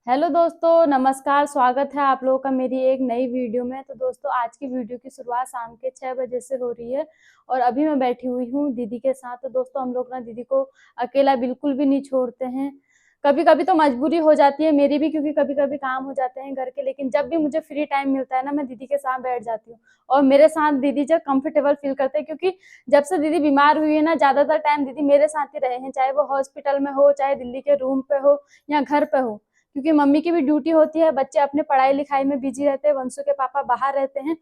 Hello दोस्तों, नमस्कार। स्वागत है आप लोगों का मेरी एक नई वीडियो में। तो दोस्तों, आज की वीडियो की शुरुआत शाम के 6 बजे से हो रही है और अभी मैं बैठी हुई हूँ दीदी के साथ। तो दोस्तों, हम लोग ना दीदी को अकेला बिल्कुल भी नहीं छोड़ते हैं। कभी कभी तो मजबूरी हो जाती है मेरी भी, क्योंकि कभी कभी काम हो जाते हैं घर के, लेकिन जब भी मुझे फ्री टाइम मिलता है ना, मैं दीदी के साथ बैठ जाती हूँ। और मेरे साथ दीदी जब कंफर्टेबल फील करते हैं, क्योंकि जब से दीदी बीमार हुई है ना, ज्यादातर टाइम दीदी मेरे साथ ही रहे हैं, चाहे वो हॉस्पिटल में हो, चाहे दिल्ली के रूम पे हो या घर पे हो। क्योंकि मम्मी की भी ड्यूटी होती है, बच्चे अपने पढ़ाई लिखाई में बिजी रहते हैं, वंशु के पापा बाहर रहते हैं।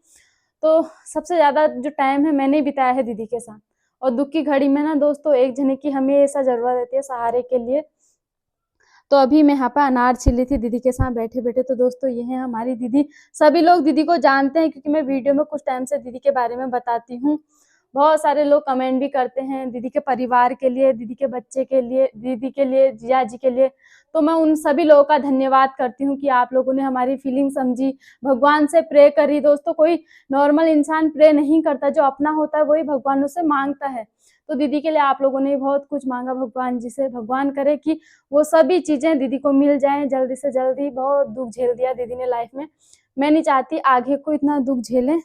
तो सबसे ज्यादा जो टाइम है मैंने ही बिताया है दीदी के साथ। और दुख की घड़ी में ना दोस्तों, एक जने की हमेशा जरूरत रहती है सहारे के लिए। तो अभी मैं यहाँ पे अनार छील रही थी दीदी के साथ बैठे बैठे। तो दोस्तों, ये है हमारी दीदी। सभी लोग दीदी को जानते हैं, क्योंकि मैं वीडियो में कुछ टाइम से दीदी के बारे में बताती हूँ। बहुत सारे लोग कमेंट भी करते हैं दीदी के परिवार के लिए, दीदी के बच्चे के लिए, दीदी के लिए, जिया जी के लिए। तो मैं उन सभी लोगों का धन्यवाद करती हूँ कि आप लोगों ने हमारी फीलिंग समझी, भगवान से प्रे करी। दोस्तों, कोई नॉर्मल इंसान प्रे नहीं करता, जो अपना होता है वही भगवान से मांगता है। तो दीदी के लिए आप लोगों ने बहुत कुछ मांगा भगवान जी से। भगवान करे कि वो सभी चीजें दीदी को मिल जाएं जल्दी से जल्दी। बहुत दुख झेल दिया दीदी ने लाइफ में, मैं नहीं चाहती आगे को इतना दुख झेलें।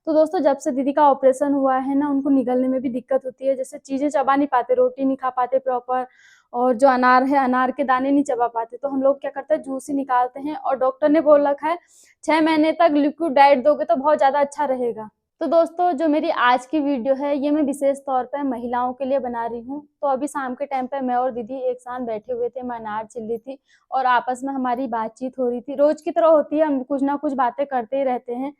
तो दोस्तों, जब से दीदी का ऑपरेशन हुआ है ना, उनको निगलने में भी दिक्कत होती है। जैसे चीजें चबा नहीं पाते, रोटी नहीं खा पाते प्रॉपर, और जो अनार है, अनार के दाने नहीं चबा पाते। तो हम लोग क्या करते हैं, जूस ही निकालते हैं। और डॉक्टर ने बोल रखा है 6 महीने तक लिक्विड डाइट दोगे तो बहुत ज्यादा अच्छा रहेगा। तो दोस्तों, जो मेरी आज की वीडियो है, ये मैं विशेष तौर पर महिलाओं के लिए बना रही हूँ। तो अभी शाम के टाइम पे मैं और दीदी एक साथ बैठे हुए थे, मैं अनार छिल रही थी और आपस में हमारी बातचीत हो रही थी। रोज की तरह होती है, हम कुछ ना कुछ बातें करते ही रहते हैं।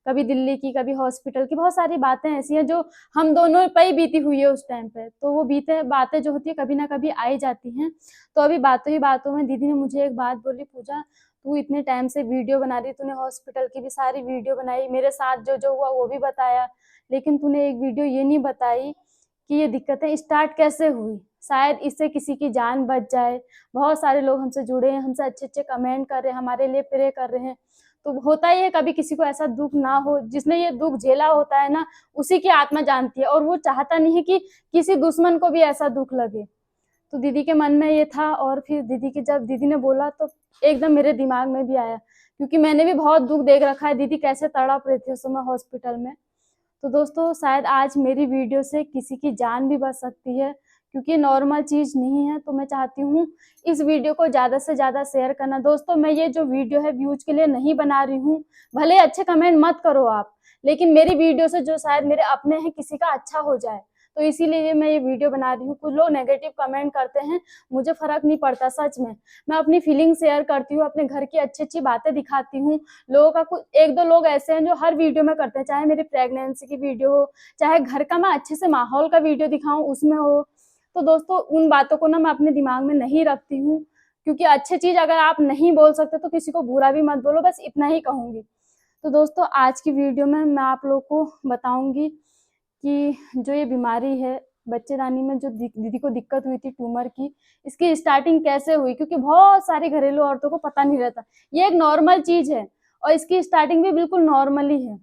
कभी दिल्ली की, कभी हॉस्पिटल की, बहुत सारी बातें ऐसी हैं जो हम दोनों पे ही बीती हुई है उस टाइम पे। तो वो बीते बातें जो होती है कभी ना कभी आई जाती हैं। तो अभी बातों ही बातों में दीदी ने मुझे एक बात बोली, पूजा तू इतने टाइम से वीडियो बना रही, तूने हॉस्पिटल की भी सारी वीडियो बनाई, मेरे साथ जो जो हुआ वो भी बताया, लेकिन तूने एक वीडियो ये नहीं बताई कि ये दिक्कतें स्टार्ट कैसे हुई। शायद इससे किसी की जान बच जाए। बहुत सारे लोग हमसे जुड़े हैं, हमसे अच्छे अच्छे कमेंट कर रहे हैं, हमारे लिए प्रे कर रहे हैं। तो होता ही है, कभी किसी को ऐसा दुख ना हो। जिसने ये दुख झेला होता है ना, उसी की आत्मा जानती है, और वो चाहता नहीं है कि किसी दुश्मन को भी ऐसा दुख लगे। तो दीदी के मन में ये था, और फिर जब दीदी ने बोला तो एकदम मेरे दिमाग में भी आया, क्योंकि मैंने भी बहुत दुख देख रखा है, दीदी कैसे तड़प रही थी उस समय हॉस्पिटल में। तो दोस्तों, शायद आज मेरी वीडियो से किसी की जान भी बच सकती है, क्योंकि नॉर्मल चीज नहीं है। तो मैं चाहती हूँ इस वीडियो को ज्यादा से ज्यादा शेयर करना। दोस्तों, मैं ये जो वीडियो है व्यूज के लिए नहीं बना रही हूँ। भले अच्छे कमेंट मत करो आप, लेकिन मेरी वीडियो से जो शायद मेरे अपने हैं किसी का अच्छा हो जाए, तो इसीलिए मैं ये वीडियो बना रही हूँ। कुछ लोग नेगेटिव कमेंट करते हैं, मुझे फर्क नहीं पड़ता। सच में मैं अपनी फीलिंग शेयर करती हूँ, अपने घर की अच्छी अच्छी बातें दिखाती हूँ। लोगों का कुछ एक दो लोग ऐसे हैं जो हर वीडियो में करते हैं, चाहे मेरी प्रेगनेंसी की वीडियो हो, चाहे घर का मैं अच्छे से माहौल का वीडियो दिखाऊं उसमें हो। तो दोस्तों, उन बातों को ना मैं अपने दिमाग में नहीं रखती हूँ, क्योंकि अच्छी चीज अगर आप नहीं बोल सकते तो किसी को बुरा भी मत बोलो, बस इतना ही कहूंगी। तो दोस्तों, आज की वीडियो में मैं आप लोग को बताऊंगी कि जो ये बीमारी है, बच्चेदानी में जो दीदी को दिक्कत हुई थी ट्यूमर की, इसकी स्टार्टिंग कैसे हुई, क्योंकि बहुत सारी घरेलू औरतों को पता नहीं रहता। ये एक नॉर्मल चीज है और इसकी स्टार्टिंग भी बिल्कुल नॉर्मल ही है।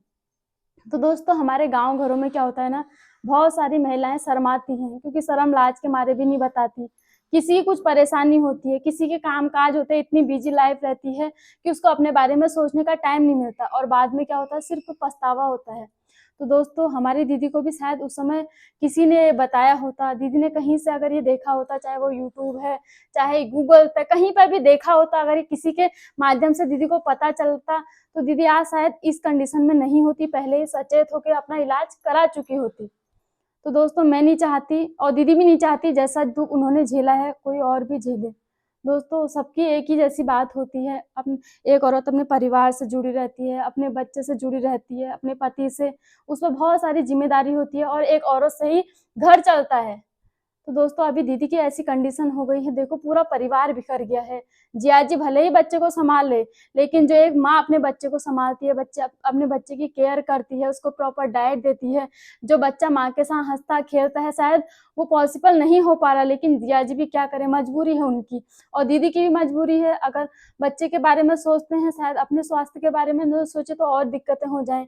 तो दोस्तों, हमारे गांव घरों में क्या होता है ना, बहुत सारी महिलाएं शर्माती हैं, क्योंकि शर्म लाज के मारे भी नहीं बताती। किसी की कुछ परेशानी होती है, किसी के काम काज होते हैं, इतनी बिजी लाइफ रहती है कि उसको अपने बारे में सोचने का टाइम नहीं मिलता, और बाद में क्या होता है, सिर्फ पछतावा होता है। तो दोस्तों, हमारी दीदी को भी शायद उस समय किसी ने बताया होता, दीदी ने कहीं से अगर ये देखा होता, चाहे वो यूट्यूब है, चाहे गूगल पे, कहीं पर भी देखा होता, अगर ये किसी के माध्यम से दीदी को पता चलता, तो दीदी आज शायद इस कंडीशन में नहीं होती, पहले ही सचेत होकर अपना इलाज करा चुकी होती। तो दोस्तों, मैं नहीं चाहती और दीदी भी नहीं चाहती जैसा दुख उन्होंने झेला है कोई और भी झेले। दोस्तों, सबकी एक ही जैसी बात होती है। एक औरत अपने परिवार से जुड़ी रहती है, अपने बच्चे से जुड़ी रहती है, अपने पति से, उस पर बहुत सारी जिम्मेदारी होती है, और एक औरत से ही घर चलता है। तो दोस्तों, अभी दीदी की ऐसी कंडीशन हो गई है, देखो पूरा परिवार बिखर गया है। जिया जी भले ही बच्चे को संभाल ले, लेकिन जो एक माँ अपने बच्चे को संभालती है, बच्चे अपने बच्चे की केयर करती है, उसको प्रॉपर डाइट देती है, जो बच्चा माँ के साथ हंसता खेलता है, शायद वो पॉसिबल नहीं हो पा रहा, लेकिन जिया जी भी क्या करें, मजबूरी है उनकी, और दीदी की भी मजबूरी है। अगर बच्चे के बारे में सोचते हैं, शायद अपने स्वास्थ्य के बारे में न सोचे तो और दिक्कतें हो जाएं।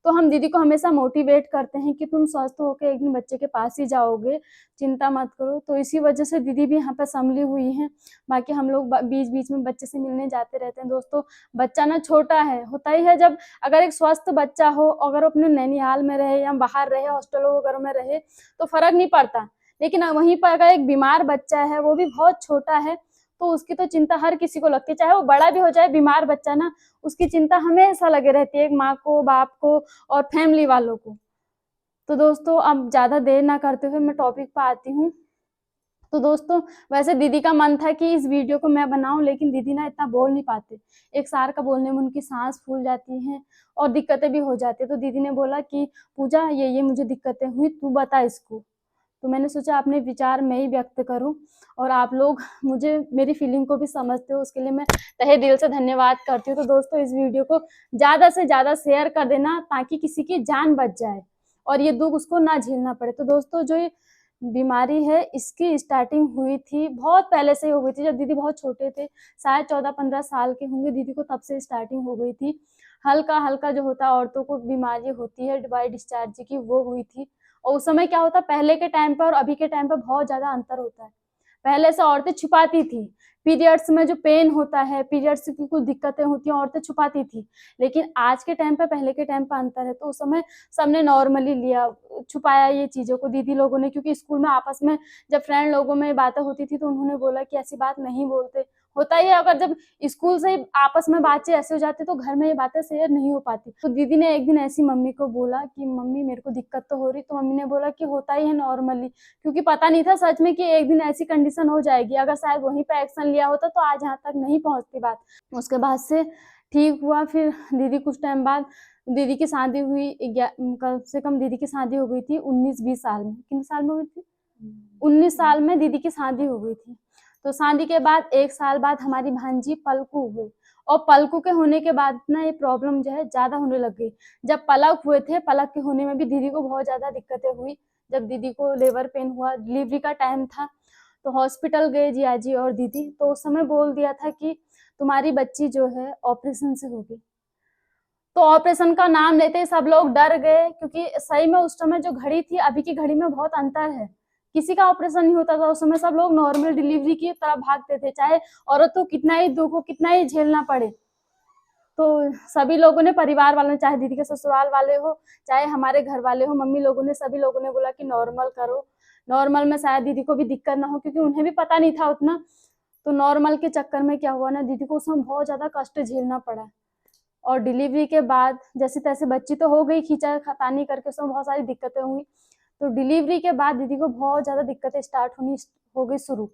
तो हम दीदी को हमेशा मोटिवेट करते हैं कि तुम स्वस्थ होकर एक दिन बच्चे के पास ही जाओगे, चिंता मत करो। तो इसी वजह से दीदी भी यहाँ पर संभली हुई हैं। बाकी हम लोग बीच बीच में बच्चे से मिलने जाते रहते हैं। दोस्तों, बच्चा ना छोटा है, होता ही है जब अगर एक स्वस्थ बच्चा हो, अगर अपने नैनिहाल में रहे या बाहर रहे, हॉस्टलों वगैरह में रहे, तो फर्क नहीं पड़ता। लेकिन वहीं पर अगर एक बीमार बच्चा है, वो भी बहुत छोटा है, तो उसकी तो चिंता हर किसी को लगती है, चाहे वो बड़ा भी हो जाए। बीमार बच्चा ना, उसकी चिंता हमेशा लगे रहती है, एक माँ को, बाप को और फैमिली वालों को। तो दोस्तों, अब ज्यादा देर ना करते हुए मैं टॉपिक पर आती हूँ। तो दोस्तों, वैसे दीदी का मन था कि इस वीडियो को मैं बनाऊं, लेकिन दीदी ना इतना बोल नहीं पाते। एक सार का बोलने में उनकी सांस फूल जाती है और दिक्कतें भी हो जाती है। तो दीदी ने बोला कि पूजा, ये मुझे दिक्कतें हुई, तू बता इसको। तो मैंने सोचा अपने विचार मैं ही व्यक्त करूं, और आप लोग मुझे, मेरी फीलिंग को भी समझते हो, उसके लिए मैं तहे दिल से धन्यवाद करती हूँ। तो दोस्तों, इस वीडियो को ज्यादा से ज्यादा शेयर कर देना, ताकि किसी की जान बच जाए और ये दुख उसको ना झेलना पड़े। तो दोस्तों, जो ये बीमारी है, इसकी स्टार्टिंग हुई थी बहुत पहले से ही हो गई थी, जब दीदी बहुत छोटे थे, शायद 14-15 साल के होंगे दीदी को, तब से स्टार्टिंग हो गई थी। हल्का हल्का जो होता है औरतों को बीमारी होती है वाई डिस्चार्ज की, वो हुई थी। और उस समय क्या होता, पहले के टाइम पर और अभी के टाइम पर बहुत ज्यादा अंतर होता है। पहले से औरतें छुपाती थी, पीरियड्स में जो पेन होता है, पीरियड्स की कुछ दिक्कतें होती हैं, औरतें छुपाती थी। लेकिन आज के टाइम पे, पहले के टाइम पे अंतर है। तो उस समय सबने नॉर्मली लिया, छुपाया ये चीजों को दीदी लोगों ने, क्योंकि स्कूल में आपस में जब फ्रेंड लोगों में बातें होती थी, तो उन्होंने बोला कि ऐसी बात नहीं बोलते। होता ही है, अगर जब स्कूल से ही आपस में बातचीत ऐसे हो जाती, तो घर में ये बातें शेयर नहीं हो पाती। तो दीदी ने एक दिन ऐसी मम्मी को बोला कि मम्मी, मेरे को दिक्कत तो हो रही। तो मम्मी ने बोला कि होता ही है नॉर्मली, क्योंकि पता नहीं था सच में कि एक दिन ऐसी कंडीशन हो जाएगी। अगर शायद वहीं पे एक्शन लिया होता, तो आज यहाँ तक नहीं पहुंचती बात। उसके बाद से ठीक हुआ। फिर दीदी कुछ टाइम बाद, दीदी की शादी हुई, कम से कम दीदी की शादी हो गई थी 19-20 साल में। कितने साल में हुई थी? 19 साल में दीदी की शादी हो गई थी। तो शादी के बाद 1 साल बाद हमारी भांजी पलकू हुई, और पलकू के होने के बाद ना ये प्रॉब्लम जो है ज्यादा होने लग गई। जब पलक हुए थे, पलक के होने में भी दीदी को बहुत ज्यादा दिक्कतें हुई। जब दीदी को लेबर पेन हुआ, डिलीवरी का टाइम था, तो हॉस्पिटल गए जियाजी और दीदी। तो उस समय बोल दिया था कि तुम्हारी बच्ची जो है ऑपरेशन से होगी। तो ऑपरेशन का नाम लेते ही सब लोग डर गए, क्योंकि सही में उस समय जो घड़ी थी, अभी की घड़ी में बहुत अंतर है। किसी का ऑपरेशन नहीं होता था उस समय, सब लोग नॉर्मल डिलीवरी की तरफ भागते थे, चाहे औरत को कितना ही दुख हो, कितना ही झेलना पड़े। तो सभी लोगों ने, परिवार वालों ने, चाहे दीदी के ससुराल वाले हो, चाहे हमारे घर वाले हो, मम्मी लोगों ने, सभी लोगों ने बोला कि नॉर्मल करो। नॉर्मल में शायद दीदी को भी दिक्कत ना हो, क्योंकि उन्हें भी पता नहीं था उतना। तो नॉर्मल के चक्कर में क्या हुआ ना, दीदी को उसमें बहुत ज्यादा कष्ट झेलना पड़ा। और डिलीवरी के बाद जैसे तैसे बच्ची तो हो गई, खींचा खतानी करके, उसमें बहुत सारी दिक्कतें हुई। तो डिलीवरी के बाद दीदी को बहुत ज्यादा दिक्कतें स्टार्ट होनी हो गई शुरू।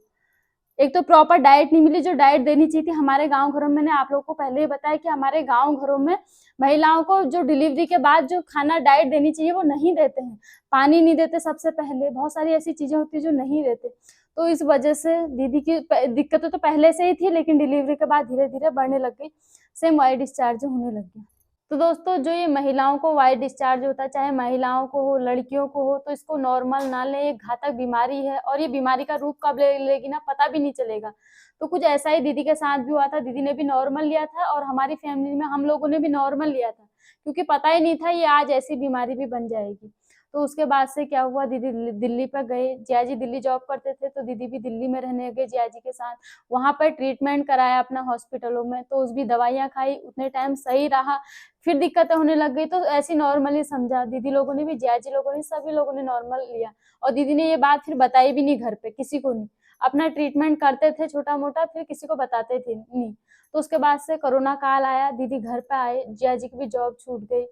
एक तो प्रॉपर डाइट नहीं मिली, जो डाइट देनी चाहिए थी हमारे गांव घरों में। मैंने आप लोगों को पहले ही बताया कि हमारे गांव घरों में महिलाओं को जो डिलीवरी के बाद जो खाना डाइट देनी चाहिए, वो नहीं देते हैं। पानी नहीं देते, सबसे पहले बहुत सारी ऐसी चीजें होती है जो नहीं देते। तो इस वजह से दीदी की दिक्कतें तो पहले से ही थी, लेकिन डिलीवरी के बाद धीरे धीरे बढ़ने लग गई, सेम वाई डिस्चार्ज होने लग गया। तो दोस्तों, जो ये महिलाओं को वाई डिस्चार्ज होता है, चाहे महिलाओं को हो, लड़कियों को हो, तो इसको नॉर्मल ना ले, ये घातक बीमारी है। और ये बीमारी का रूप कब ले लेगी ना, पता भी नहीं चलेगा। तो कुछ ऐसा ही दीदी के साथ भी हुआ था। दीदी ने भी नॉर्मल लिया था, और हमारी फैमिली में हम लोगों ने भी नॉर्मल लिया था, क्योंकि पता ही नहीं था ये आज ऐसी बीमारी भी बन जाएगी। तो उसके बाद से क्या हुआ, दीदी दिल्ली पर गए। जियाजी दिल्ली जॉब करते थे, तो दीदी भी दिल्ली में रहने गए जियाजी के साथ। वहां पर ट्रीटमेंट कराया अपना हॉस्पिटलों में, तो उस भी दवाइयां खाई, उतने टाइम सही रहा। फिर दिक्कतें होने लग गई, तो ऐसी नॉर्मली समझा। दीदी लोगों ने भी, जियाजी लोगों ने, सभी लोगों ने नॉर्मल लिया। और दीदी ने ये बात फिर बताई भी नहीं घर पे, किसी को नहीं। अपना ट्रीटमेंट करते थे छोटा मोटा, फिर किसी को बताते थे नहीं। तो उसके बाद से कोरोना काल आया, दीदी घर पे आए, जियाजी की भी जॉब छूट गई।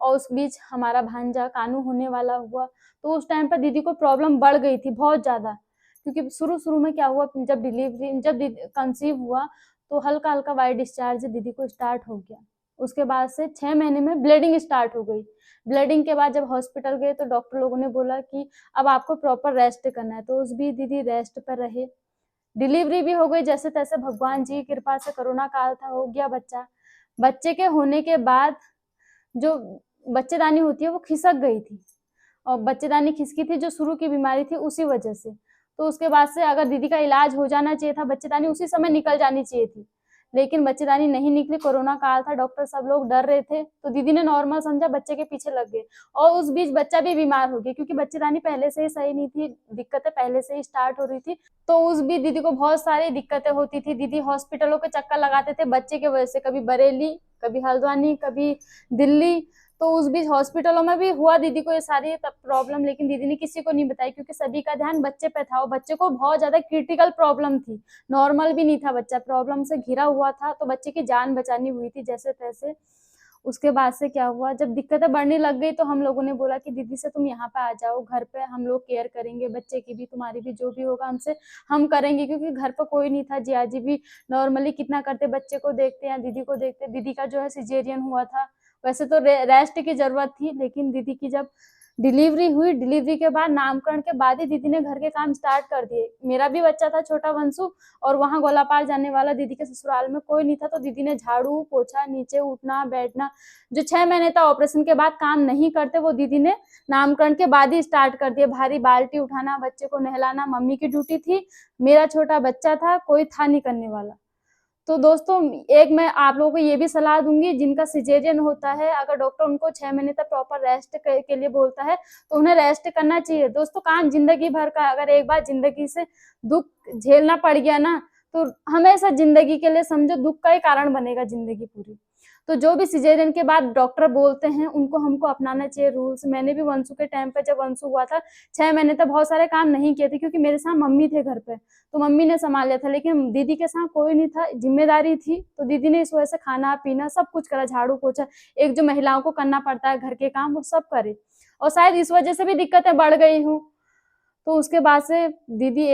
और उस बीच हमारा भांजा कानू होने वाला हुआ। तो उस टाइम पर दीदी को प्रॉब्लम बढ़ गई थी बहुत ज्यादा, क्योंकि शुरू में क्या हुआ, जब कंसीव हुआ, तो हल्का हल्का वाई डिस्चार्ज दीदी को स्टार्ट हो गया। उसके बाद से 6 महीने में ब्लीडिंग स्टार्ट हो गई। ब्लीडिंग के बाद जब हॉस्पिटल गए, तो डॉक्टर लोगों ने बोला कि अब आपको प्रॉपर रेस्ट करना है। तो उस भी दीदी रेस्ट पर रहे। डिलीवरी भी हो गई जैसे तैसे, भगवान जी की कृपा से। कोरोना काल था, हो गया बच्चा। बच्चे के होने के बाद जो बच्चेदानी होती है, वो खिसक गई थी, और बच्चेदानी खिसकी थी, जो शुरू की बीमारी थी उसी वजह से। तो उसके बाद से अगर दीदी का इलाज हो जाना चाहिए था, बच्चेदानी उसी समय निकल जानी चाहिए थी, लेकिन बच्चेदानी नहीं निकली। कोरोना काल था, डॉक्टर सब लोग डर रहे थे, तो दीदी ने नॉर्मल समझा, बच्चे के पीछे लग गए और उस बीच बच्चा भी बीमार हो गया क्योंकि बच्चेदानी पहले से ही सही नहीं थी, दिक्कतें पहले से ही स्टार्ट हो रही थी। तो उस बीच दीदी को बहुत सारी दिक्कतें होती थी। दीदी हॉस्पिटलों के चक्कर लगाते थे बच्चे की वजह से, कभी बरेली, कभी हल्द्वानी, कभी दिल्ली। तो उस बीच हॉस्पिटलों में भी हुआ दीदी को ये सारी प्रॉब्लम, लेकिन दीदी ने किसी को नहीं बताई क्योंकि सभी का ध्यान बच्चे पे था और बच्चे को बहुत ज्यादा क्रिटिकल प्रॉब्लम थी, नॉर्मल भी नहीं था, बच्चा प्रॉब्लम से घिरा हुआ था। तो बच्चे की जान बचानी हुई थी जैसे तैसे। उसके बाद से क्या हुआ, जब दिक्कतें बढ़ने लग गई तो हम लोगों ने बोला कि दीदी से तुम यहाँ पे आ जाओ, घर पे हम लोग केयर करेंगे, बच्चे की भी तुम्हारी भी, जो भी होगा हमसे हम करेंगे, क्योंकि घर पे कोई नहीं था। जिया जी भी नॉर्मली कितना करते, बच्चे को देखते या दीदी को देखते। दीदी का जो है सिजेरियन हुआ था, वैसे तो रेस्ट की जरूरत थी, लेकिन दीदी की जब डिलीवरी हुई, डिलीवरी के बाद नामकरण के बाद ही दीदी ने घर के काम स्टार्ट कर दिए। मेरा भी बच्चा था छोटा वंशु, और वहां गोलापार जाने वाला दीदी के ससुराल में कोई नहीं था, तो दीदी ने झाड़ू पोछा, नीचे उठना बैठना, जो 6 महीने था ऑपरेशन के बाद काम नहीं करते, वो दीदी ने नामकरण के बाद ही स्टार्ट कर दिया। भारी बाल्टी उठाना, बच्चे को नहलाना मम्मी की ड्यूटी थी। मेरा छोटा बच्चा था, कोई था नहीं करने वाला। तो दोस्तों, एक मैं आप लोगों को ये भी सलाह दूंगी, जिनका सिजेरियन होता है, अगर डॉक्टर उनको 6 महीने तक प्रॉपर रेस्ट के लिए बोलता है तो उन्हें रेस्ट करना चाहिए। दोस्तों, काम जिंदगी भर का, अगर एक बार जिंदगी से दुख झेलना पड़ गया ना, तो हमेशा जिंदगी के लिए समझो दुख का ही कारण बनेगा जिंदगी पूरी। तो जो भी सिजेरियन के बाद डॉक्टर बोलते हैं उनको हमको अपनाना चाहिए रूल्स। मैंने भी वंशु के टाइम पे, जब वंशु हुआ था 6 महीने तक बहुत सारे काम नहीं किए थे क्योंकि मेरे साथ मम्मी थे घर पे, तो मम्मी ने संभाल लिया था, लेकिन दीदी के साथ कोई नहीं था, जिम्मेदारी थी, तो दीदी ने इस वजह से खाना पीना सब कुछ करा, झाड़ू पोछा, एक जो महिलाओं को करना पड़ता है घर के काम, वो सब करे। और शायद इस वजह से भी दिक्कतें बढ़ गई हूँ। तो उसके बाद से दीदी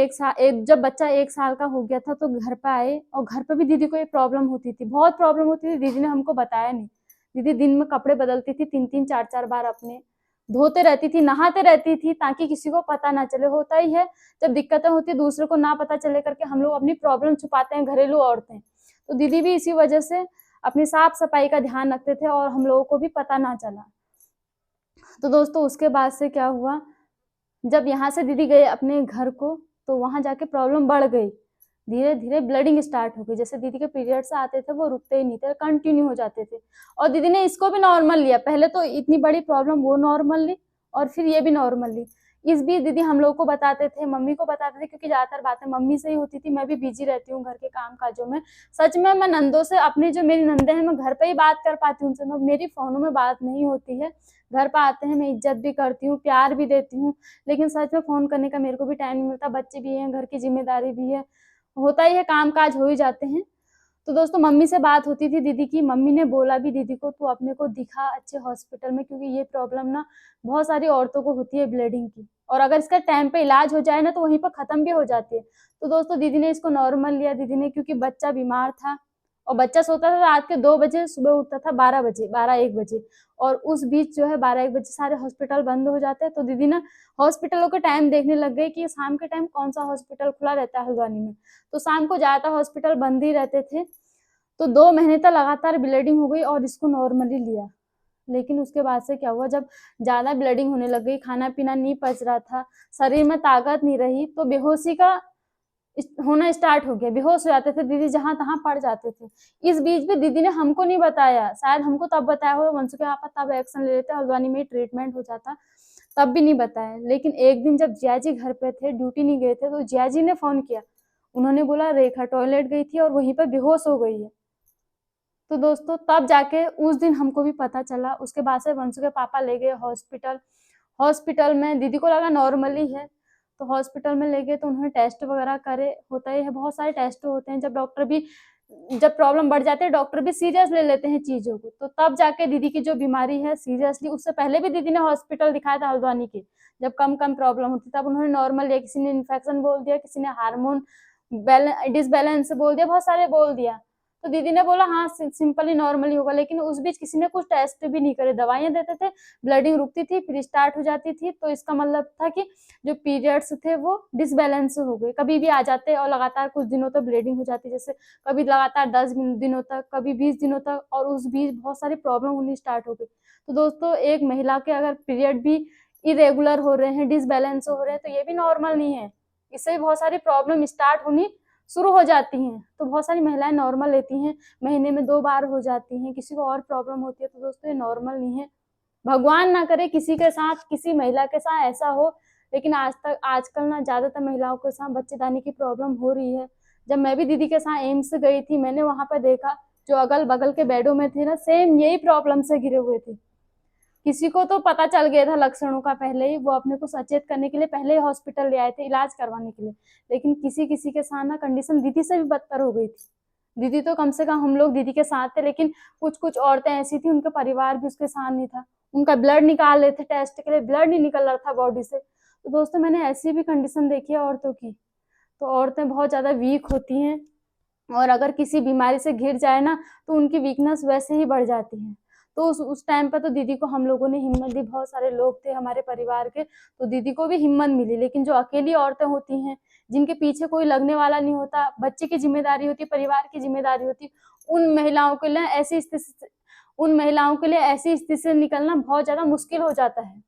जब बच्चा 1 साल का हो गया था तो घर पे आए, और घर पे भी दीदी को ये प्रॉब्लम होती थी, बहुत प्रॉब्लम होती थी। दीदी ने हमको बताया नहीं। दीदी दिन में कपड़े बदलती थी 3-3 4-4 बार, अपने धोते रहती थी, नहाते रहती थी, ताकि किसी को पता ना चले। होता ही है जब दिक्कतें होती है दूसरे को ना पता चले करके हम लोग अपनी प्रॉब्लम छुपाते हैं, घरेलू औरतें। तो दीदी भी इसी वजह से अपनी साफ सफाई का ध्यान रखते थे और हम लोगों को भी पता ना चला। तो दोस्तों, उसके बाद से क्या हुआ, जब यहाँ से दीदी गए अपने घर को, तो वहां जाके प्रॉब्लम बढ़ गई। धीरे धीरे ब्लीडिंग स्टार्ट हो गई। जैसे दीदी के पीरियड्स आते थे वो रुकते ही नहीं थे, कंटिन्यू हो जाते थे, और दीदी ने इसको भी नॉर्मल लिया। पहले तो इतनी बड़ी प्रॉब्लम वो नॉर्मल ली और फिर ये भी नॉर्मल ली। इस बीच दीदी हम लोग को बताते थे, मम्मी को बताते थे, क्योंकि ज्यादातर बातें मम्मी से ही होती थी। मैं भी बिजी रहती हूँ घर के काम काजों में। सच में मैं नंदों से, अपनी जो मेरी नंदे हैं, मैं घर पे ही बात कर पाती हूँ उनसे, मेरी फोनों में बात नहीं होती है। घर पे आते हैं, मैं इज्जत भी करती हूँ, प्यार भी देती हूँ, लेकिन सच में फोन करने का मेरे को भी टाइम नहीं मिलता। बच्चे भी हैं, घर की जिम्मेदारी भी है, होता ही है, काम काज हो ही जाते हैं। तो दोस्तों, मम्मी से बात होती थी दीदी की। मम्मी ने बोला भी दीदी को, तू अपने को दिखा अच्छे हॉस्पिटल में, क्योंकि ये प्रॉब्लम ना बहुत सारी औरतों को होती है ब्लीडिंग की, और अगर इसका टाइम पे इलाज हो जाए ना तो वहीं पर खत्म भी हो जाती है। तो दोस्तों, दीदी ने इसको नॉर्मल लिया। दीदी ने, क्योंकि बच्चा बीमार था और बच्चा सोता था रात के 2 बजे, सुबह उठता था 12 बजे, 12-1 बजे, और उस बीच जो है 12-1 बजे सारे हॉस्पिटल बंद हो जाते हैं। तो दीदी ना हॉस्पिटलों के टाइम देखने लग गई कि शाम के टाइम कौन सा हॉस्पिटल खुला रहता है हल्द्वानी में, तो शाम को ज्यादा हॉस्पिटल बंद ही रहते थे। तो 2 महीने तक लगातार ब्लीडिंग हो गई और इसको नॉर्मली लिया। लेकिन उसके बाद से क्या हुआ, जब ज्यादा ब्लीडिंग होने लग गई, खाना पीना नहीं पच रहा था, शरीर में ताकत नहीं रही, तो बेहोशी का होना स्टार्ट हो गया। बेहोश हो जाते थे दीदी, जहां तहां पड़ जाते थे। इस बीच भी दीदी ने हमको नहीं बताया, शायद हमको तब बताया हो, वंशु के पापा तब एक्शन ले लेते, हल्द्वानी में ट्रीटमेंट हो जाता, तब भी नहीं बताया। लेकिन एक दिन जब जिया जी घर पे थे, ड्यूटी नहीं गए थे, तो जिया जी ने फोन किया। उन्होंने बोला रेखा टॉयलेट गई थी और वहीं पर बेहोश हो गई है। तो दोस्तों, तब जाके उस दिन हमको भी पता चला। उसके बाद से वंशु के पापा ले गए हॉस्पिटल। हॉस्पिटल में दीदी को लगा नॉर्मली है, तो हॉस्पिटल में ले गए, तो उन्होंने टेस्ट वगैरह करे। होता ही है, बहुत सारे टेस्ट होते हैं। जब प्रॉब्लम बढ़ जाती है, डॉक्टर भी सीरियस ले लेते हैं चीजों को। तो तब जाके दीदी की जो बीमारी है सीरियसली, उससे पहले भी दीदी ने हॉस्पिटल दिखाया था हल्द्वानी के, जब कम कम प्रॉब्लम होती, तब उन्होंने नॉर्मल लिया। किसी ने इन्फेक्शन बोल दिया, किसी ने हार्मोन डिसबैलेंस बोल दिया, बहुत सारे बोल दिया। तो दीदी ने बोला हाँ सिंपली नॉर्मली होगा, लेकिन उस बीच किसी ने कुछ टेस्ट भी नहीं करे, दवाइयां देते थे, ब्लीडिंग रुकती थी, फिर स्टार्ट हो जाती थी। तो इसका मतलब था कि जो पीरियड्स थे वो डिसबैलेंस हो गए, कभी भी आ जाते और लगातार कुछ दिनों तक ब्लीडिंग हो जाती, जैसे कभी लगातार 10 दिनों तक, कभी 20 दिनों तक, और उस बीच बहुत सारी प्रॉब्लम होनी स्टार्ट हो गई। तो दोस्तों, एक महिला के अगर पीरियड भी इरेगुलर हो रहे हैं, डिसबैलेंस हो रहे हैं, तो ये भी नॉर्मल नहीं है, इससे भी बहुत सारी प्रॉब्लम स्टार्ट होनी शुरू हो जाती हैं। तो बहुत सारी महिलाएं नॉर्मल लेती हैं, महीने में 2 बार हो जाती हैं, किसी को और प्रॉब्लम होती है। तो दोस्तों ये नॉर्मल नहीं है, भगवान ना करे किसी के साथ, किसी महिला के साथ ऐसा हो। लेकिन आजकल ना ज़्यादातर महिलाओं के साथ बच्चेदानी की प्रॉब्लम हो रही है। जब मैं भी दीदी के साथ एम्स गई थी, मैंने वहाँ पर देखा जो अगल बगल के बेडों में थे ना, सेम यही प्रॉब्लम से घिरे हुए थे। किसी को तो पता चल गया था लक्षणों का पहले ही, वो अपने को सचेत करने के लिए पहले ही हॉस्पिटल ले आए थे इलाज करवाने के लिए। लेकिन किसी किसी के साथ ना कंडीशन दीदी से भी बदतर हो गई थी। दीदी तो कम से कम हम लोग दीदी के साथ थे, लेकिन कुछ कुछ औरतें ऐसी थी उनका परिवार भी उसके साथ नहीं था। उनका ब्लड निकाल रहे थे टेस्ट के लिए, ब्लड नहीं निकल रहा था बॉडी से। तो दोस्तों मैंने ऐसी भी कंडीशन देखी है औरतों की। तो औरतें बहुत ज्यादा वीक होती हैं, और अगर किसी बीमारी से घिर जाए ना तो उनकी वीकनेस वैसे ही बढ़ जाती है। तो उस टाइम पर तो दीदी को हम लोगों ने हिम्मत दी, बहुत सारे लोग थे हमारे परिवार के, तो दीदी को भी हिम्मत मिली। लेकिन जो अकेली औरतें होती हैं, जिनके पीछे कोई लगने वाला नहीं होता, बच्चे की जिम्मेदारी होती, परिवार की जिम्मेदारी होती, उन महिलाओं के लिए ऐसी स्थिति से निकलना बहुत ज्यादा मुश्किल हो जाता है।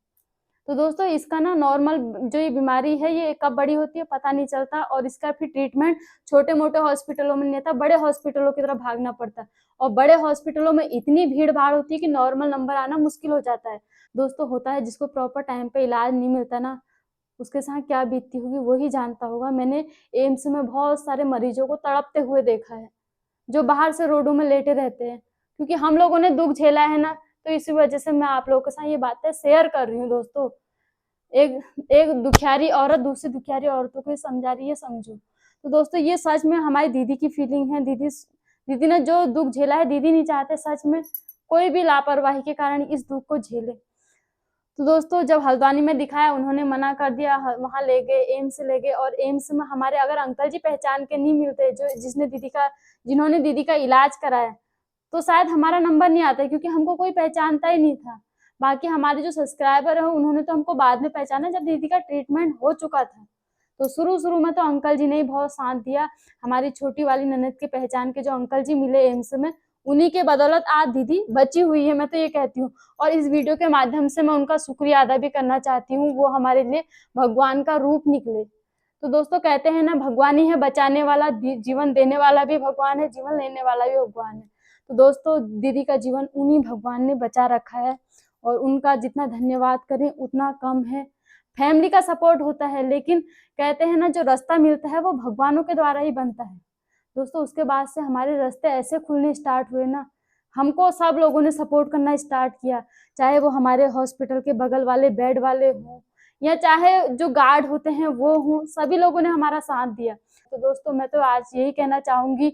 तो दोस्तों इसका ना नॉर्मल जो ये बीमारी है ये कब बड़ी होती है पता नहीं चलता, और इसका फिर ट्रीटमेंट छोटे मोटे हॉस्पिटलों में नहीं होता, बड़े हॉस्पिटलों की तरफ भागना पड़ता है। और बड़े हॉस्पिटलों में इतनी भीड़ भाड़ होती है कि नॉर्मल नंबर आना मुश्किल हो जाता है। दोस्तों होता है, जिसको प्रॉपर टाइम पे इलाज नहीं मिलता ना, उसके साथ क्या बीतती होगी वो ही जानता होगा। मैंने एम्स में बहुत सारे मरीजों को तड़पते हुए देखा है, जो बाहर से रोडों में लेटे रहते हैं। क्योंकि हम लोगों ने दुख झेला है ना, तो इसी वजह से मैं आप लोगों के साथ ये बातें शेयर कर रही हूँ। दोस्तों एक एक दुखियारी औरत दूसरी दुखियारी औरतों को समझा रही है, समझो। तो दोस्तों ये सच में हमारी दीदी की फीलिंग है। दीदी ने जो दुख झेला है, दीदी नहीं चाहते सच में कोई भी लापरवाही के कारण इस दुख को झेले। तो दोस्तों जब हल्द्वानी में दिखाया, उन्होंने मना कर दिया, वहां ले गए, एम्स ले गए। और एम्स में हमारे अगर अंकल जी पहचान के नहीं मिलते जो जिन्होंने दीदी का इलाज कराया, तो शायद हमारा नंबर नहीं आता, क्योंकि हमको कोई पहचानता ही नहीं था। बाकी हमारे जो सब्सक्राइबर है उन्होंने तो हमको बाद में पहचाना, जब दीदी का ट्रीटमेंट हो चुका था। तो शुरू शुरू में तो अंकल जी ने ही बहुत साथ दिया। हमारी छोटी वाली ननद के पहचान के जो अंकल जी मिले एम्स में, उन्हीं के बदौलत आज दीदी बची हुई है, मैं तो ये कहती हूँ। और इस वीडियो के माध्यम से मैं उनका शुक्रिया अदा भी करना चाहती हूँ, वो हमारे लिए भगवान का रूप निकले। तो दोस्तों कहते हैं ना, भगवान ही है बचाने वाला, जीवन देने वाला भी भगवान है, जीवन लेने वाला भी भगवान है। तो दोस्तों दीदी का जीवन उन्हीं भगवान ने बचा रखा है, और उनका जितना धन्यवाद करें उतना कम है। फैमिली का सपोर्ट होता है, लेकिन कहते हैं ना, जो रास्ता मिलता है वो भगवानों के द्वारा ही बनता है। दोस्तों उसके बाद से हमारे रास्ते ऐसे खुलने स्टार्ट हुए ना, हमको सब लोगों ने सपोर्ट करना स्टार्ट किया, चाहे वो हमारे हॉस्पिटल के बगल वाले बेड वाले हों, या चाहे जो गार्ड होते हैं वो हों, सभी लोगों ने हमारा साथ दिया। तो दोस्तों मैं तो आज यही कहना चाहूंगी,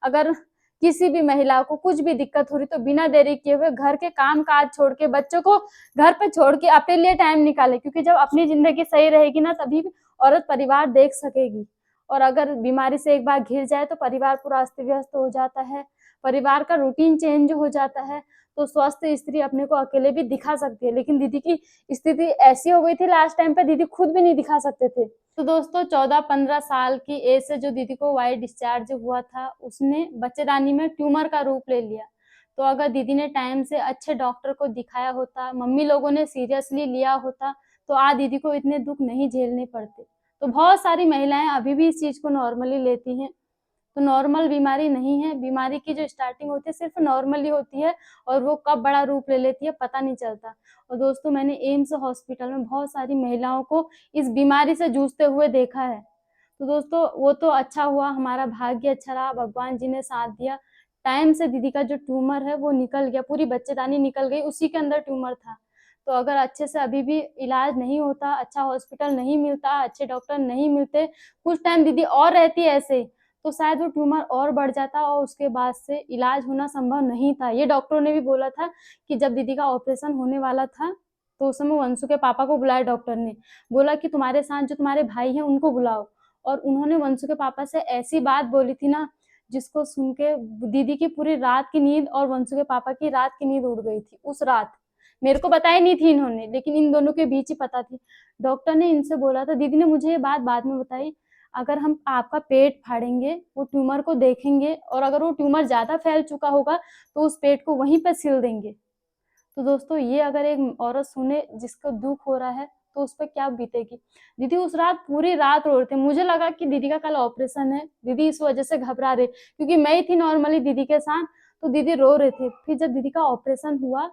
अगर किसी भी महिला को कुछ भी दिक्कत हो रही तो बिना देरी किए हुए घर के काम काज छोड़ के, बच्चों को घर पे छोड़ के अपने लिए टाइम निकाले। क्योंकि जब अपनी जिंदगी सही रहेगी ना, तभी औरत परिवार देख सकेगी। और अगर बीमारी से एक बार घिर जाए तो परिवार पूरा अस्त व्यस्त हो जाता है, परिवार का रूटीन चेंज हो जाता है। तो स्वस्थ स्त्री अपने को अकेले भी दिखा सकती है, लेकिन दीदी की स्थिति ऐसी हो गई थी लास्ट टाइम पे, दीदी खुद भी नहीं दिखा सकते थे। तो दोस्तों 14-15 साल की एज से जो दीदी को वाइट डिस्चार्ज हुआ था, उसने बच्चेदानी में ट्यूमर का रूप ले लिया। तो अगर दीदी ने टाइम से अच्छे डॉक्टर को दिखाया होता, मम्मी लोगों ने सीरियसली लिया होता, तो आज दीदी को इतने दुख नहीं झेलने पड़ते। तो बहुत सारी महिलाएं अभी भी इस चीज को नॉर्मली लेती हैं। तो नॉर्मल बीमारी नहीं है, बीमारी की जो स्टार्टिंग होती है सिर्फ नॉर्मली होती है, और वो कब बड़ा रूप ले लेती है पता नहीं चलता। और दोस्तों मैंने एम्स हॉस्पिटल में बहुत सारी महिलाओं को इस बीमारी से जूझते हुए देखा है। तो दोस्तों वो तो अच्छा हुआ, हमारा भाग्य अच्छा रहा, भगवान जी ने साथ दिया, टाइम से दीदी का जो ट्यूमर है वो निकल गया, पूरी बच्चेदानी निकल गई, उसी के अंदर ट्यूमर था। तो अगर अच्छे से अभी भी इलाज नहीं होता, अच्छा हॉस्पिटल नहीं मिलता, अच्छे डॉक्टर नहीं मिलते, कुछ टाइम दीदी और रहती ऐसे, तो शायद वो ट्यूमर और बढ़ जाता, और उसके बाद से इलाज होना संभव नहीं था। ये डॉक्टरों ने भी बोला था कि जब दीदी का ऑपरेशन होने वाला था, तो उस समय वंशु के पापा को बुलाया डॉक्टर ने, बोला कि तुम्हारे साथ जो तुम्हारे भाई हैं उनको बुलाओ। और उन्होंने वंशु के पापा से ऐसी बात बोली थी ना, जिसको सुन के दीदी की पूरी रात की नींद और वंशु के पापा की रात की नींद उड़ गई थी उस रात। मेरे को बताई नहीं थी इन्होंने, लेकिन इन दोनों के बीच ही पता थी। डॉक्टर ने इनसे बोला था, दीदी ने मुझे ये बात बाद में बताई, अगर हम आपका पेट फाड़ेंगे, वो ट्यूमर को देखेंगे, और अगर वो ट्यूमर ज्यादा फैल चुका होगा तो उस पेट को वहीं पर सिल देंगे। तो दोस्तों ये अगर एक औरत सुने जिसको दुख हो रहा है, तो उस पे क्या बीतेगी। दीदी उस रात पूरी रात रो रहे थे। मुझे लगा कि दीदी का कल ऑपरेशन है, दीदी इस वजह से घबरा रहे, क्योंकि मैं ही थी नॉर्मली दीदी के साथ, तो दीदी रो रहे थे। फिर जब दीदी का ऑपरेशन हुआ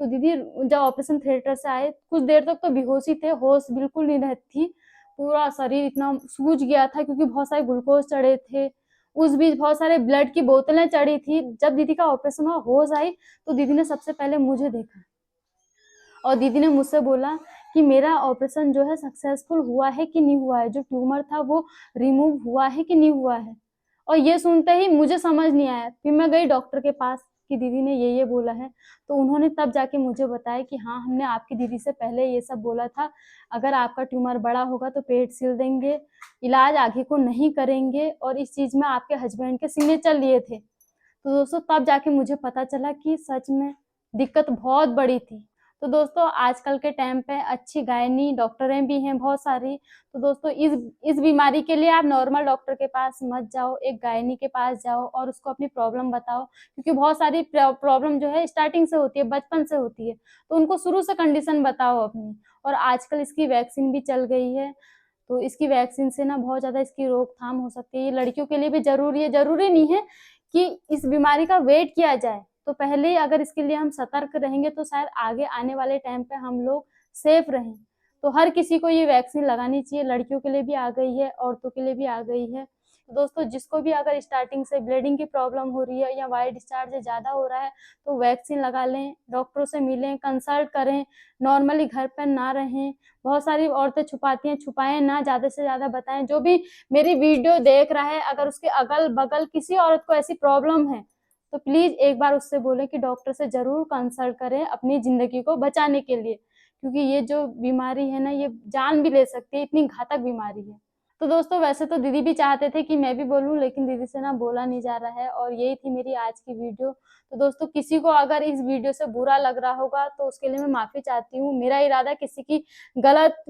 तो दीदी जब ऑपरेशन थिएटर से आए कुछ देर तक तो बेहोशी थे, होश बिल्कुल नहीं रहती थी, पूरा शरीर इतना सूज गया था क्योंकि बहुत सारे ग्लूकोज चढ़े थे, उस बीच बहुत सारे ब्लड की बोतलें चढ़ी थी। जब दीदी का ऑपरेशन हुआ, होश आई, तो दीदी ने सबसे पहले मुझे देखा और दीदी ने मुझसे बोला कि मेरा ऑपरेशन जो है सक्सेसफुल हुआ है कि नहीं हुआ है, जो ट्यूमर था वो रिमूव हुआ है कि नहीं हुआ है। और ये सुनते ही मुझे समझ नहीं आया। फिर मैं गई डॉक्टर के पास कि दीदी ने ये बोला है, तो उन्होंने तब जाके मुझे बताया कि हाँ, हमने आपकी दीदी से पहले ये सब बोला था, अगर आपका ट्यूमर बड़ा होगा तो पेट सिल देंगे, इलाज आगे को नहीं करेंगे, और इस चीज में आपके हस्बैंड के सिग्नेचर लिए थे। तो दोस्तों तब जाके मुझे पता चला कि सच में दिक्कत बहुत बड़ी थी। तो दोस्तों आजकल के टाइम पे अच्छी गायनी डॉक्टरें भी हैं बहुत सारी। तो दोस्तों इस बीमारी के लिए आप नॉर्मल डॉक्टर के पास मत जाओ, एक गायनी के पास जाओ और उसको अपनी प्रॉब्लम बताओ, क्योंकि बहुत सारी प्रॉब्लम जो है स्टार्टिंग से होती है, बचपन से होती है, तो उनको शुरू से कंडीशन बताओ अपनी। और आजकल इसकी वैक्सीन भी चल गई है, तो इसकी वैक्सीन से ना बहुत ज्यादा इसकी रोकथाम हो सकती है। ये लड़कियों के लिए भी जरूरी है, जरूरी नहीं है कि इस बीमारी का वेट किया जाए, तो पहले ही अगर इसके लिए हम सतर्क रहेंगे तो शायद आगे आने वाले टाइम पे हम लोग सेफ रहें। तो हर किसी को ये वैक्सीन लगानी चाहिए, लड़कियों के लिए भी आ गई है, औरतों के लिए भी आ गई है। तो दोस्तों जिसको भी अगर स्टार्टिंग से ब्लीडिंग की प्रॉब्लम हो रही है या वाइट डिस्चार्ज ज्यादा हो रहा है तो वैक्सीन लगा लें, डॉक्टरों से मिलें, कंसल्ट करें, नॉर्मली घर पर ना रहें। बहुत सारी औरतें छुपाती हैं, छुपाएं ना, ज्यादा से ज्यादा बताएं। जो भी मेरी वीडियो देख रहा है, अगर उसके अगल बगल किसी औरत को ऐसी प्रॉब्लम है तो प्लीज एक बार उससे बोलें कि डॉक्टर से जरूर कंसल्ट करें अपनी जिंदगी को बचाने के लिए, क्योंकि ये जो बीमारी है ना, ये जान भी ले सकती है, इतनी घातक बीमारी है। तो दोस्तों वैसे तो दीदी भी चाहते थे कि मैं भी बोलूं, लेकिन दीदी से ना बोला नहीं जा रहा है। और यही थी मेरी आज की वीडियो। तो दोस्तों किसी को अगर इस वीडियो से बुरा लग रहा होगा तो उसके लिए मैं माफी चाहती हूँ। मेरा इरादा किसी की गलत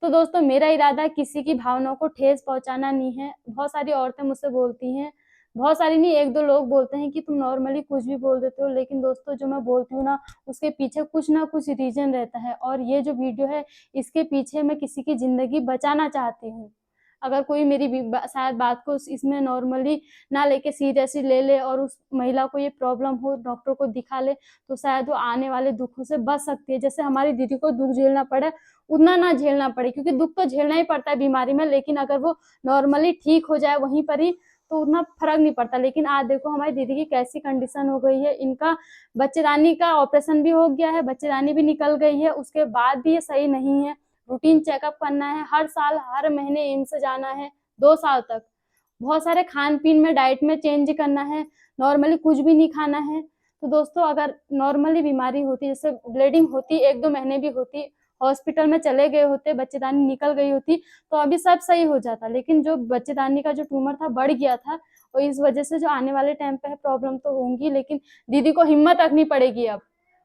तो दोस्तों मेरा इरादा किसी की भावनाओं को ठेस पहुंचाना नहीं है। बहुत सारी औरतें मुझसे बोलती हैं, बहुत सारी नहीं, एक दो लोग बोलते हैं कि तुम नॉर्मली कुछ भी बोल देते हो, लेकिन दोस्तों जो मैं बोलती हूँ ना उसके पीछे कुछ ना कुछ रीजन रहता है। और ये जो वीडियो है इसके पीछे मैं किसी की जिंदगी बचाना चाहती हूँ। अगर कोई मेरी शायद बात को इसमें नॉर्मली ना लेके सीरियसली ले ले और उस महिला को ये प्रॉब्लम हो, डॉक्टर को दिखा ले, तो शायद वो आने वाले दुखों से बच सकती है। जैसे हमारी दीदी को दुख झेलना पड़ा उतना ना झेलना पड़े, क्योंकि दुख तो झेलना ही पड़ता है बीमारी में, लेकिन अगर वो नॉर्मली ठीक हो जाए वहीं पर ही तो उतना फर्क नहीं पड़ता। लेकिन आज देखो हमारी दीदी की कैसी कंडीशन हो गई है, इनका बच्चेदानी का ऑपरेशन भी हो गया है, बच्चेदानी भी निकल गई है, उसके बाद भी ये सही नहीं है। रूटीन चेकअप करना है, हर साल हर महीने एम्स जाना है 2 साल तक। बहुत सारे खान पीन में, डाइट में चेंज करना है, नॉर्मली कुछ भी नहीं खाना है। तो दोस्तों अगर नॉर्मली बीमारी होती, जैसे ब्लीडिंग होती 1-2 महीने भी होती, हॉस्पिटल में चले गए होते, बच्चेदानी निकल गई होती तो अभी सब सही हो जाता। लेकिन जो बच्चेदानी का जो ट्यूमर था बढ़ गया था, और इस वजह से जो आने वाले टाइम पे है प्रॉब्लम तो होंगी, लेकिन दीदी को हिम्मत रखनी पड़ेगी अब,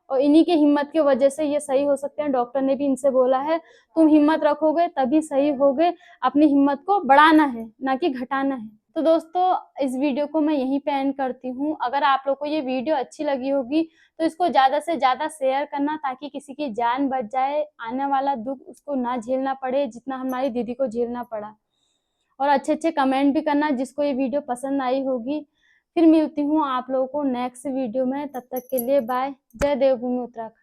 और इन्हीं की हिम्मत की वजह से ये सही हो सकते हैं। डॉक्टर ने भी इनसे बोला है तुम हिम्मत रखोगे तभी सही होगे, अपनी हिम्मत को बढ़ाना है ना कि घटाना है। तो दोस्तों इस वीडियो को मैं यहीं पे एंड करती हूँ। अगर आप लोग को ये वीडियो अच्छी लगी होगी तो इसको ज्यादा से ज्यादा शेयर करना, ताकि किसी की जान बच जाए, आने वाला दुख उसको ना झेलना पड़े जितना हमारी दीदी को झेलना पड़ा। और अच्छे अच्छे कमेंट भी करना जिसको ये वीडियो पसंद आई होगी। फिर मिलती हूँ आप लोगों को नेक्स्ट वीडियो में, तब तक के लिए बाय। जय देवभूमि उत्तराखंड।